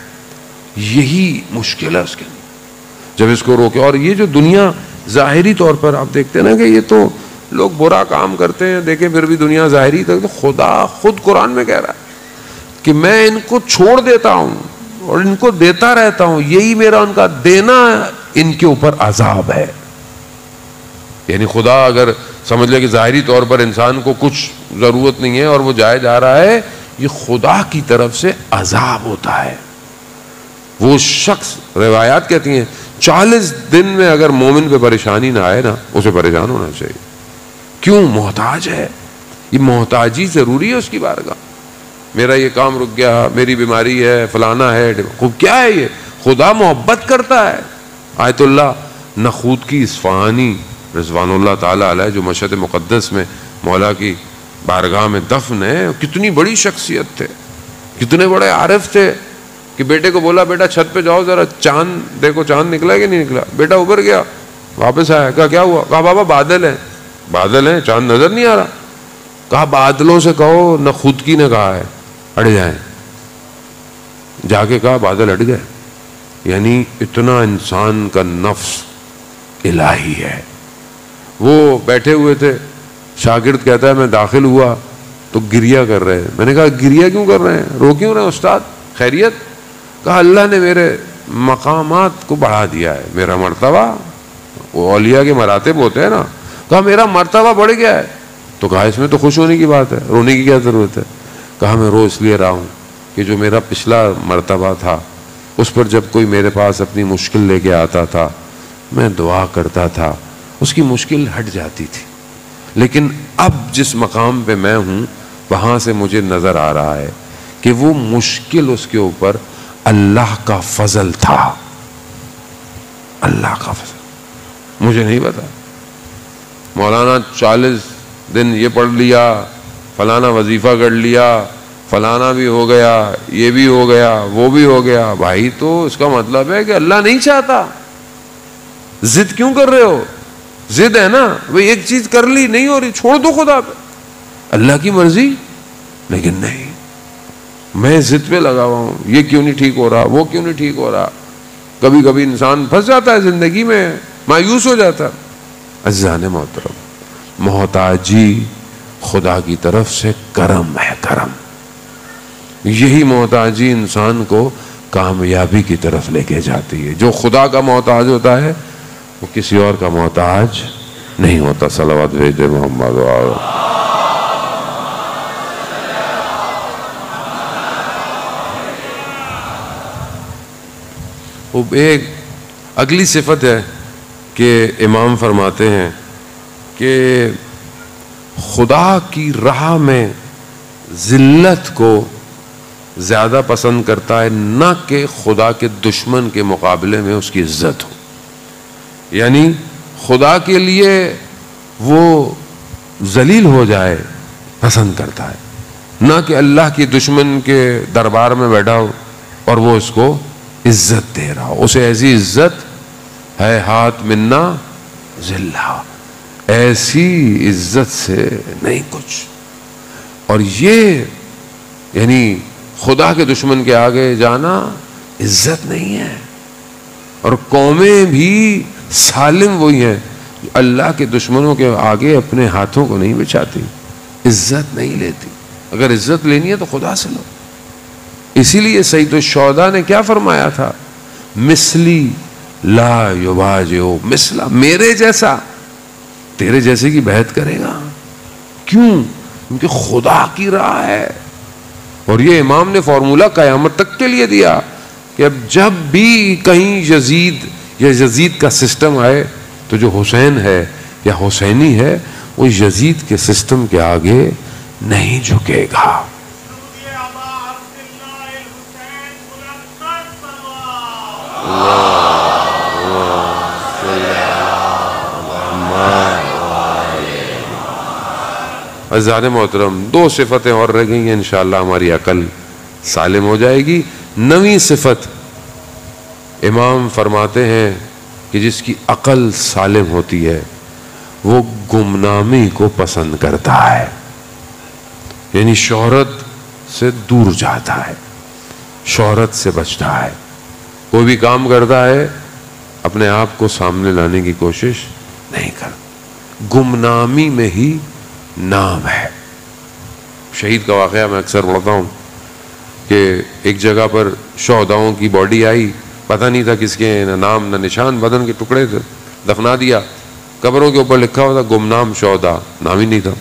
یہی مشکل ہے اس کے لیے جب اس کو روکے. اور یہ جو دنیا ظاہری طور پر آپ دیکھتے ہیں نا کہ یہ تو لوگ برا کام کرتے ہیں، دیکھیں پھر بھی دنیا ظاہری تک، تو خدا خود قرآن میں کہہ رہا ہے کہ میں ان کو چھوڑ دیتا ہوں اور ان کو دیتا رہتا ہوں، یہی میرا ان کا دینا ان کے اوپر عذاب ہے. یعنی خدا اگر سمجھ لے کہ ظاہری طور پر انسان کو کچھ ضرورت نہیں ہے اور وہ جائے جا رہا ہے، یہ خدا کی طرف سے عذاب ہوتا ہے. وہ شخص، روایات کہتی ہیں 40 دن میں اگر مومن پہ پریشانی نہ آئے نا، اسے پریشان ہونا چاہیے. کیوں؟ محتاج ہے. یہ محتاجی ضروری ہے اس کی بارگاہ. میرا یہ کام رک گیا، میری بیماری ہے، فلانا ہے. خوب کیا ہے یہ؟ خدا محبت کرتا ہے. آیت اللہ نخود کی اصفہانی رضوان اللہ تعالیٰ علیہ جو مشہد مقدس میں مولا کی بارگاہ میں دفن ہے، کتنی بڑی شخصیت تھے، کتنے بڑے عارف تھے. کہ بیٹے کو بولا بیٹا چھت پہ جاؤ ذرا چاند دیکھو چاند نکلا ہے کہ نہیں نکلا. بیٹا اوپر گیا, واپس آیا, کہا کیا ہوا؟ کہا بابا بادل ہیں. بادل ہیں, چاند نظر نہیں آ رہا. کہا بادلوں سے کہو نہ خود کی نے کہا ہے اڑ جائیں. جا کے کہا بادل اڑ گئے. یعنی اتنا انسان کا نفس الہی ہے. وہ بیٹھے ہوئے تھے, شاگرد کہتا ہے میں داخل ہوا تو گریہ کر رہے ہیں. میں نے کہا گریہ کیوں کر رہے ہیں, رو کیوں رہے ہیں استاد, خیریت؟ کہا اللہ نے میرے مقامات کو بڑھا دیا ہے, میرا مرتبہ, وہ اولیاء کے مراتب ہوتے ہیں نا, کہا میرا مرتبہ بڑھ گیا ہے. تو کہا اس میں تو خوش ہونے کی بات ہے, رونے کی کیا ضرورت ہے؟ کہا میں رو اس لیے رہا ہوں کہ جو میرا پچھلا مرتبہ تھا اس پر جب کوئی میرے پاس اپنی مشکل لے کے آتا تھا میں دعا کرتا تھا, اس کی مشکل ہٹ جاتی تھی. لیکن اب جس مقام پہ میں ہوں وہاں سے مجھے نظر آ رہا ہے کہ وہ مشکل اس کے اوپر اللہ کا فضل تھا. اللہ کا فضل مجھے نہیں پتا. مولانا 40 دن یہ پڑھ لیا, فلانا وظیفہ کر لیا, فلانا بھی ہو گیا, یہ بھی ہو گیا, وہ بھی ہو گیا. بھائی تو اس کا مطلب ہے کہ اللہ نہیں چاہتا. ضد کیوں کر رہے ہو؟ ضد ہے نا, وہ ایک چیز کر لی نہیں ہو رہی, چھوڑ دو خدا پہ, اللہ کی مرضی. لیکن نہیں, میں ضد پہ لگا ہوا ہوں, یہ کیوں نہیں ٹھیک ہو رہا, وہ کیوں نہیں ٹھیک ہو رہا. کبھی کبھی انسان پھنس جاتا ہے زندگی میں, مایوس ہو جاتا ہے. عزیزان محترم, محتاجی خدا کی طرف سے کرم ہے, کرم. یہی محتاجی انسان کو کامیابی کی طرف لے کے جاتی ہے. جو خدا کا محتاج ہوتا ہے وہ کسی اور کا محتاج نہیں ہوتا. صلوات بھیج محمد. ایک اگلی صفت ہے کہ امام فرماتے ہیں کہ خدا کی راہ میں ذلت کو زیادہ پسند کرتا ہے نہ کہ خدا کے دشمن کے مقابلے میں اس کی عزت ہو. یعنی خدا کے لیے وہ ذلیل ہو جائے پسند کرتا ہے, نہ کہ اللہ کی دشمن کے دربار میں بیٹھا ہو اور وہ اس کو عزت دے رہا ہو. اسے ایسی عزت ہے ہاتھ منا ذلہ, ایسی عزت سے نہیں کچھ. اور یہ یعنی خدا کے دشمن کے آگے جانا عزت نہیں ہے. اور قومیں بھی سالم وہی ہیں جو اللہ کے دشمنوں کے آگے اپنے ہاتھوں کو نہیں بچھاتی, عزت نہیں لیتی. اگر عزت لینی ہے تو خدا سے لو. اسی لیے سید الشہداء نے کیا فرمایا تھا, مثلی لا یباجع مثلا, میرے جیسا تیرے جیسے کی بیعت کرے گا. کیوں؟ کیونکہ خدا کی راہ ہے. اور یہ امام نے فارمولہ قیامت تک کے لیے دیا کہ اب جب بھی کہیں یزید یا یزید کا سسٹم آئے تو جو حسین ہے یا حسینی ہے وہ یزید کے سسٹم کے آگے نہیں جھکے گا. عزیزان محترم, 2 صفتیں اور رہ گئی ہیں, انشاءاللہ ہماری عقل سالم ہو جائے گی. 9ویں صفت امام فرماتے ہیں کہ جس کی عقل سالم ہوتی ہے وہ گمنامی کو پسند کرتا ہے. یعنی شہرت سے دور جاتا ہے, شہرت سے بچتا ہے. کوئی بھی کام کرتا ہے اپنے آپ کو سامنے لانے کی کوشش نہیں کرتا. گمنامی میں ہی نام ہے. شہید کا واقعہ میں اکثر پڑھتا ہوں کہ ایک جگہ پر شہداؤں کی باڈی آئی, پتہ نہیں تھا کس کے, نہ نام نہ نشان, بدن کے ٹکڑے تھے, دفنا دیا. قبروں کے اوپر لکھا ہوا تھا گمنام شہداء, نام ہی نہیں تھا.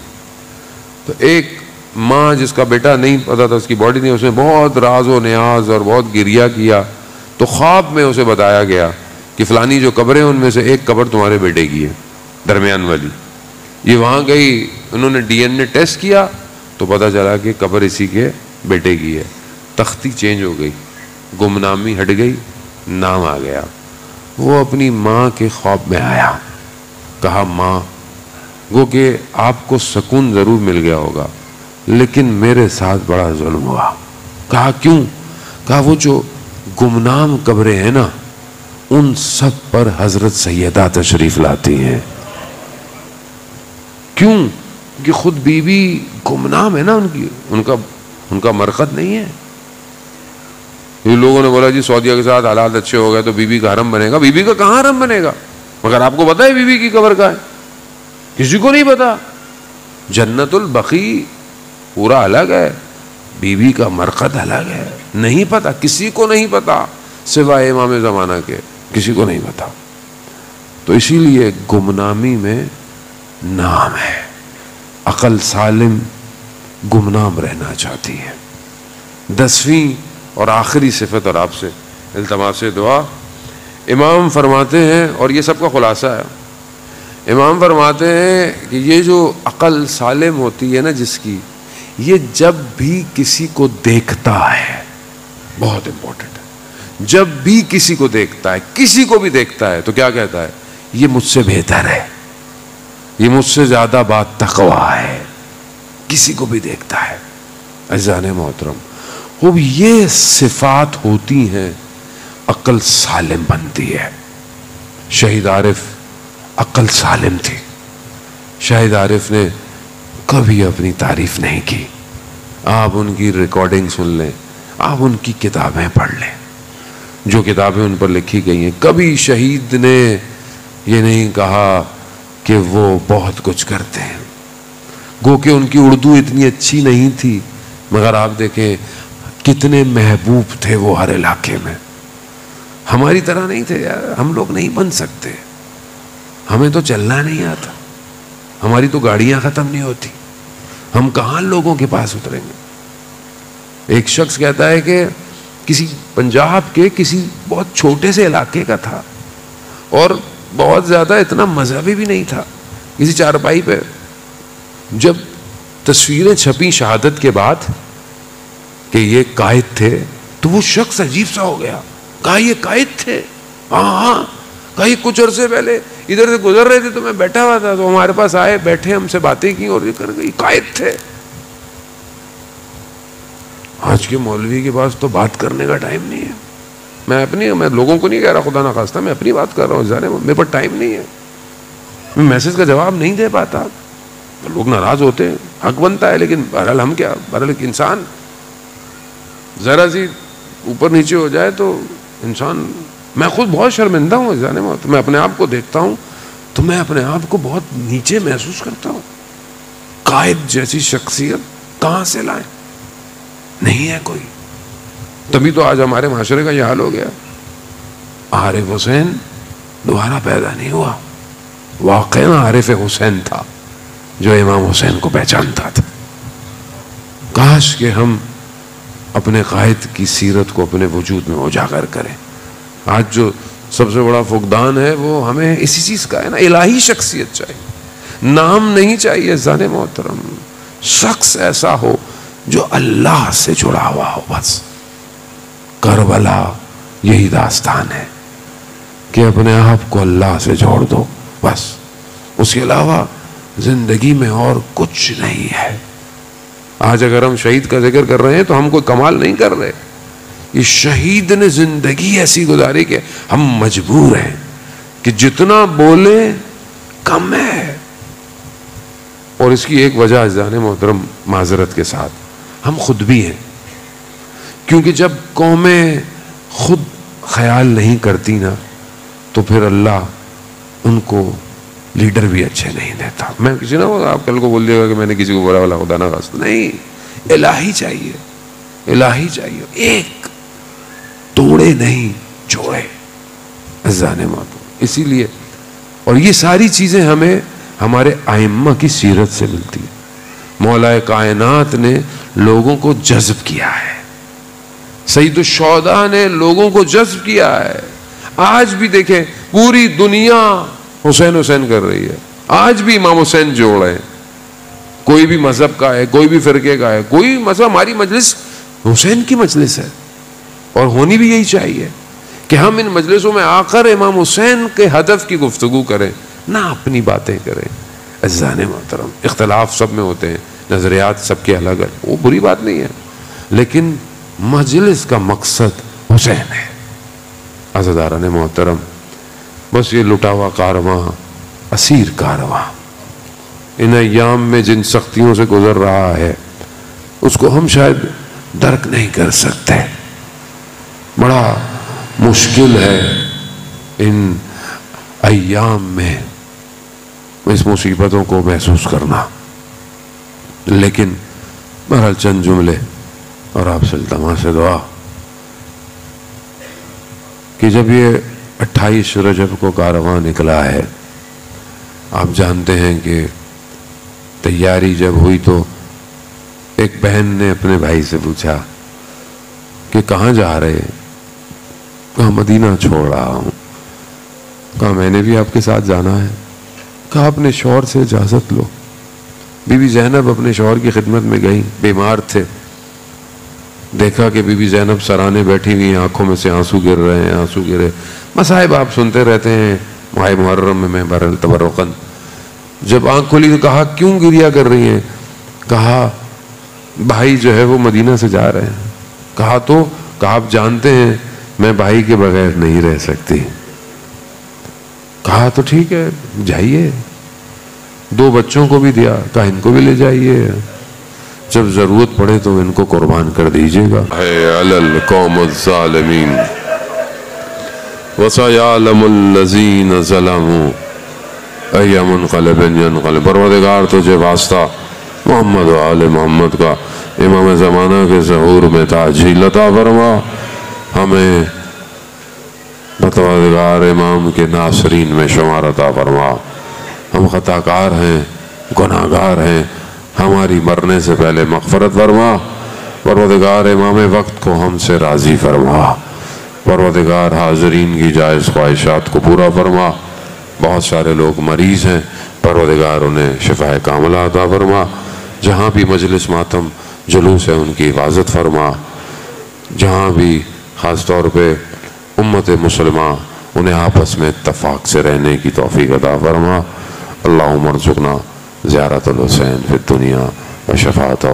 تو ایک ماں جس کا بیٹا نہیں پتا تھا, اس کی باڈی نہیں, اس نے بہت راز و نیاز اور بہت گریہ کیا. تو خواب میں اسے بتایا گیا کہ فلانی جو قبریں ان میں سے ایک قبر تمہارے بیٹے کی ہے, درمیان والی. یہ وہاں گئی, انہوں نے ڈی این اے ٹیسٹ کیا تو پتہ چلا کہ قبر اسی کے بیٹے کی ہے. تختی چینج ہو گئی, گمنامی ہٹ گئی, نام آ گیا. وہ اپنی ماں کے خواب میں آیا, کہا ماں گو کہ آپ کو سکون ضرور مل گیا ہوگا لیکن میرے ساتھ بڑا ظلم ہوا. کہا کیوں؟ کہا وہ جو گمنام قبریں ہیں نا ان سب پر حضرت سیدہ تشریف لاتی ہیں. کیوں؟ کہ خود بیوی گمنام ہے نا ان کا مرقد نہیں ہے. یہ لوگوں نے بولا جی سعودیہ کے ساتھ حالات اچھے ہو گئے تو بیوی کا حرم بنے گا. بیوی کا کہاں حرم بنے گا؟ مگر آپ کو پتا ہے بیوی کی قبر کا ہے؟ کسی کو نہیں پتا. جنت البقیع پورا الگ ہے, بیوی کا مرقد الگ ہے. نہیں پتا, کسی کو نہیں پتا سوائے امام زمانہ کے, کسی کو نہیں پتا. تو اسی لیے گمنامی میں نام ہے. عقل سالم گمنام رہنا چاہتی ہے. 10ویں اور آخری صفت, اور آپ سے التماس دعا, امام فرماتے ہیں, اور یہ سب کا خلاصہ ہے, امام فرماتے ہیں کہ یہ جو عقل سالم ہوتی ہے نا جس کی, یہ جب بھی کسی کو دیکھتا ہے, بہت امپورٹنٹ ہے, جب بھی کسی کو دیکھتا ہے, کسی کو بھی دیکھتا ہے تو کیا کہتا ہے؟ یہ مجھ سے بہتر ہے, یہ مجھ سے زیادہ بات تقویٰ ہے. کسی کو بھی دیکھتا ہے. عزیزان محترم, خوب یہ صفات ہوتی ہیں, عقل سالم بنتی ہے. شہید عارف عقل سالم تھی. شہید عارف نے کبھی اپنی تعریف نہیں کی. آپ ان کی ریکارڈنگ سن لیں, آپ ان کی کتابیں پڑھ لیں, جو کتابیں ان پر لکھی گئی ہیں. کبھی شہید نے یہ نہیں کہا کہ وہ بہت کچھ کرتے ہیں. گو کہ ان کی اردو اتنی اچھی نہیں تھی, مگر آپ دیکھیں کتنے محبوب تھے وہ ہر علاقے میں. ہماری طرح نہیں تھے یار, ہم لوگ نہیں بن سکتے, ہمیں تو چلنا نہیں آتا, ہماری تو گاڑیاں ختم نہیں ہوتی, ہم کہاں لوگوں کے پاس اتریں گے. ایک شخص کہتا ہے کہ کسی پنجاب کے کسی بہت چھوٹے سے علاقے کا تھا, اور بہت زیادہ اتنا مذہبی بھی نہیں تھا. کسی چارپائی پہ جب تصویریں چھپی شہادت کے بعد کہ یہ قائد تھے, تو وہ شخص عجیب سا ہو گیا. کہا یہ قائد تھے؟ ہاں. کہا یہ کچھ عرصے پہلے ادھر سے گزر رہے تھے تو میں بیٹھا ہوا تھا, تو ہمارے پاس آئے, بیٹھے, ہم سے باتیں کی, اور یہ کر گئی قائد تھے. آج کے مولوی کے پاس تو بات کرنے کا ٹائم نہیں ہے. میں لوگوں کو نہیں کہہ رہا, خدا نہ خواستہ, میں اپنی بات کر رہا ہوں. میرے پاس ٹائم نہیں ہے, میں میسج کا جواب نہیں دے پاتا. لوگ ناراض ہوتے ہیں, حق بنتا ہے, لیکن بہرحال ہم کیا, بہرحال ایک انسان ذرا سی اوپر نیچے ہو جائے تو انسان, میں خود بہت شرمندہ ہوں جانے میں. میں اپنے آپ کو دیکھتا ہوں تو میں اپنے آپ کو بہت نیچے محسوس کرتا ہوں. قائد جیسی شخصیت کہاں سے لائیں؟ نہیں ہے کوئی. تبھی تو آج ہمارے معاشرے کا یہ حال ہو گیا. عارف حسین دوبارہ پیدا نہیں ہوا, واقعی عارف حسین تھا جو امام حسین کو پہچانتا تھا. کاش کہ ہم اپنے قائد کی سیرت کو اپنے وجود میں اجاگر کریں. آج جو سب سے بڑا فقدان ہے وہ ہمیں اسی چیز کا ہے نا. الہی شخصیت چاہیے, نام نہیں چاہیے. زان محترم, شخص ایسا ہو جو اللہ سے جڑا ہوا ہو. بس کربلا یہی داستان ہے کہ اپنے آپ کو اللہ سے جوڑ دو, بس. اس کے علاوہ زندگی میں اور کچھ نہیں ہے. آج اگر ہم شہید کا ذکر کر رہے ہیں تو ہم کوئی کمال نہیں کر رہے. یہ شہید نے زندگی ایسی گزاری کہ ہم مجبور ہیں کہ جتنا بولے کم ہے. اور اس کی ایک وجہ عزیزان محترم, معذرت کے ساتھ, ہم خود بھی ہیں. کیونکہ جب قومیں خود خیال نہیں کرتی نا, تو پھر اللہ ان کو لیڈر بھی اچھے نہیں دیتا. میں کسی نہ آپ کل کو بول دے گا کہ میں نے کسی کو بولا والا, خدا نہ خواستہ. نہیں, الہی چاہیے, الہی چاہیے, ایک توڑے نہیں جوڑے. عزیزان محترم, اسی لیے, اور یہ ساری چیزیں ہمیں ہمارے ائمہ کی سیرت سے ملتی ہے. مولا کائنات نے لوگوں کو جذب کیا ہے, سید الشہداء نے لوگوں کو جذب کیا ہے. آج بھی دیکھیں پوری دنیا حسین حسین کر رہی ہے. آج بھی امام حسین جوڑ رہے ہیں. کوئی بھی مذہب کا ہے, کوئی بھی فرقے کا ہے, کوئی مذہب, ہماری مجلس حسین کی مجلس ہے, اور ہونی بھی یہی چاہیے کہ ہم ان مجلسوں میں آ کر امام حسین کے ہدف کی گفتگو کریں, نہ اپنی باتیں کریں. عزیزان محترم, اختلاف سب میں ہوتے ہیں, نظریات سب کے الگ ہیں, وہ بری بات نہیں ہے, لیکن مجلس کا مقصد حسین ہے۔ عزاداران محترم، بس یہ لٹا ہوا کارواں، اسیر کارواں ان ایام میں جن سختیوں سے گزر رہا ہے اس کو ہم شاید درک نہیں کر سکتے۔ بڑا مشکل ہے ان ایام میں اس مصیبتوں کو محسوس کرنا، لیکن بہرحال چند جملے اور آپ سے التماس سے دعا کہ جب یہ 28 رجب کو کارواں نکلا ہے، آپ جانتے ہیں کہ تیاری جب ہوئی تو ایک بہن نے اپنے بھائی سے پوچھا کہ کہاں جا رہے؟ کہا مدینہ چھوڑ رہا ہوں۔ کہا میں نے بھی آپ کے ساتھ جانا ہے۔ کہا اپنے شوہر سے اجازت لو۔ بی بی زینب اپنے شوہر کی خدمت میں گئیں، بیمار تھے، دیکھا کہ بی بی زینب سرانے بیٹھی ہوئی ہیں، آنکھوں میں سے آنسو گر رہے ہیں، آنسو گرے۔ مصائب آپ سنتے رہتے ہیں ماہ محرم میں تبرقاً۔ جب آنکھ کھلی تو کہا کیوں گریا کر رہی ہیں؟ کہا بھائی جو ہے وہ مدینہ سے جا رہے ہیں۔ کہا تو؟ کہا آپ جانتے ہیں میں بھائی کے بغیر نہیں رہ سکتی۔ کہا تو ٹھیک ہے جائیے، 2 بچوں کو بھی دیا، کہا ان کو بھی لے جائیے، جب ضرورت پڑے تو ان کو قربان کر دیجیے گا۔ اے علی القوم الظالمین وَسَيَعْلَمُ الَّذِينَ ظَلَمُوا أَيَّ مُنْقَلِبٍ يَنْقَلِبُونَ۔ پروردگار تجھے واسطہ محمد و آل محمد کا امام زمانہ کے ظہور میں تاجیل عطا فرما، ہمیں پروردگار امام کے ناصرین میں شمار عطا فرما۔ ہم خطا کار ہیں، گناہ گار ہیں، ہماری مرنے سے پہلے مغفرت فرما۔ پروردگار امام وقت کو ہم سے راضی فرما۔ پروردگار حاضرین کی جائز خواہشات کو پورا فرما۔ بہت سارے لوگ مریض ہیں، پروردگار انہیں شفاء کاملہ عطا فرما۔ جہاں بھی مجلس ماتم جلوس ہے ان کی حفاظت فرما۔ جہاں بھی خاص طور پہ امت مسلمہ انہیں آپس میں اتفاق سے رہنے کی توفیق عطا فرما۔ اللہم ارزقنا زیارت الحسین فی الدنیا و شفاعتہ